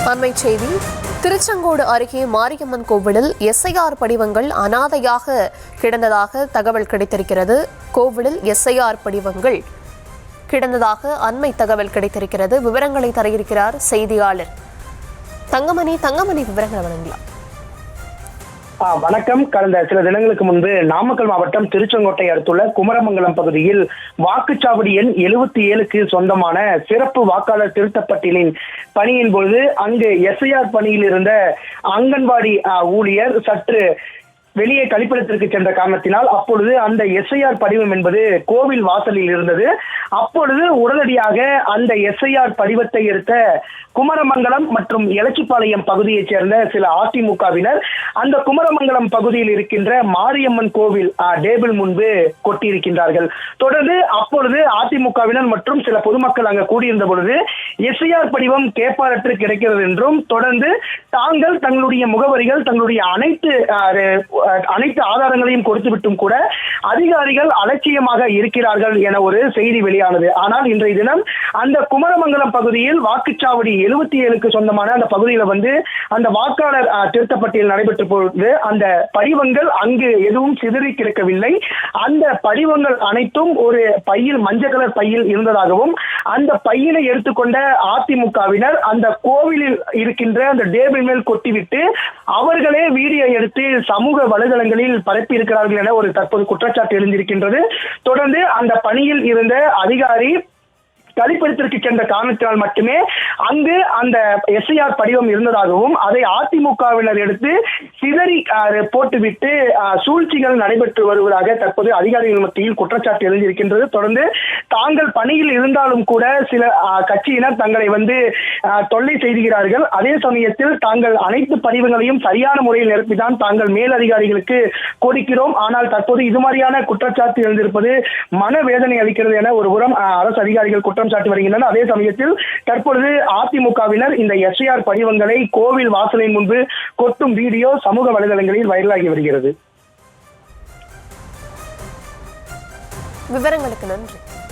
அண்மை செய்தி. திருச்செங்கோடு அருகே மாரியம்மன் கோவிலில் எஸ்ஐஆர் படிவங்கள் அனாதையாக கிடந்ததாக தகவல் கிடைத்திருக்கிறது. கோவிலில் எஸ்ஐஆர் படிவங்கள் கிடந்ததாக அண்மை தகவல் கிடைத்திருக்கிறது. விவரங்களை தர இருக்கிறார் செய்தியாளர் தங்கமணி. விவரங்களை வழங்கலாம். வணக்கம். கடந்த சில தினங்களுக்கு முன்பு நாமக்கல் மாவட்டம் திருச்செங்கோட்டை அடுத்துள்ள குமரமங்கலம் பகுதியில் வாக்குச்சாவடி எண் 77க்கு சொந்தமான சிறப்பு வாக்காளர் திருத்தப்பட்டியலின் பணியின் பொழுது அங்கு எஸ்ஐஆர் பணியில் இருந்த அங்கன்வாடி ஊழியர் சற்று வெளியே கழிப்பிடத்திற்கு சென்ற காரணத்தினால் அப்பொழுது அந்த எஸ்ஐஆர் படிவம் என்பது கோவில் வாசலில் இருந்தது. அப்பொழுது உடனடியாக அந்த எஸ்ஐஆர் படிவத்தை எடுத்த குமரமங்கலம் மற்றும் எலச்சிபாளையம் பகுதியைச் சேர்ந்த சில அதிமுகவினர் அந்த குமரமங்கலம் பகுதியில் இருக்கின்ற மாரியம்மன் கோவில் டேபிள் முன்பு கொட்டியிருக்கின்றார்கள். தொடர்ந்து அப்பொழுது அதிமுகவினர் மற்றும் சில பொதுமக்கள் அங்கு கூடியிருந்த பொழுது எஸ்ஐஆர் படிவம் கேட்பாரற்று கிடைக்கிறது என்றும், தொடர்ந்து தாங்கள் தங்களுடைய முகவரிகள் தங்களுடைய அனைத்து ஆதாரங்களையும் கொடுத்துவிட்டும் கூட அதிகாரிகள் அலட்சியமாக இருக்கிறார்கள் என ஒரு செய்தி வெளியானது. ஆனால் இன்றைய தினம் அந்த குமரமங்கலம் பகுதியில் வாக்குச்சாவடி 77க்கு சொந்தமான அந்த பகுதியில் அந்த வாக்காளர் திருத்தப்பட்டியல் நடைபெற்ற பொழுது அந்த படிவங்கள் அங்கு எதுவும் சிதறி கிடக்கவில்லை. அந்த படிவங்கள் அனைத்தும் ஒரு பையில், மஞ்சள் கலர் பையில் இருந்ததாகவும், அந்த பையினை எடுத்துக்கொண்ட அதிமுகவினர் அந்த கோவிலில் இருக்கின்ற அந்த டேபிள் மேல் கொட்டிவிட்டு அவர்களே வீடியோ எடுத்து சமூக வலைதளங்களில் பரப்பி இருக்கிறார்கள் என ஒரு தற்போது குற்றச்சாட்டு எழுந்திருக்கின்றது. தொடர்ந்து அந்த பணியில் இருந்த அதிகாரி கழிப்பிடத்திற்கு சென்ற காரணத்தினால் மட்டுமே அங்கு அந்த எஸ்ஐஆர் படிவம் இருந்ததாகவும், அதை அதிமுகவினர் எடுத்து சிதறி போட்டுவிட்டு சூழ்ச்சிகள் நடைபெற்று வருவதாக தற்போது அதிகாரிகள் மத்தியில் குற்றச்சாட்டு எழுந்திருக்கின்றது. தொடர்ந்து தாங்கள் பணியில் இருந்தாலும் கூட சில கட்சியினர் தங்களை தொல்லை செய்கிறார்கள். அதே சமயத்தில் தாங்கள் அனைத்து படிவங்களையும் சரியான முறையில் நிரப்பிதான் தாங்கள் மேல் அதிகாரிகளுக்கு கொடுக்கிறோம். ஆனால் தற்போது இது மாதிரியான குற்றச்சாட்டு எழுந்திருப்பது மனவேதனை அளிக்கிறது என ஒருபுறம் அரசு அதிகாரிகள் குற்றம் சாட்டி வருகின்றனர். அதே சமயத்தில் தற்பொழுது அதிமுகவினர் இந்த எஸ்ஐஆர் படிவங்களை கோவில் வாசலின் முன்பு கொட்டும் வீடியோ சமூக வலைதளங்களில் வைரலாகி வருகிறது. விவரங்களுக்கு நன்றி.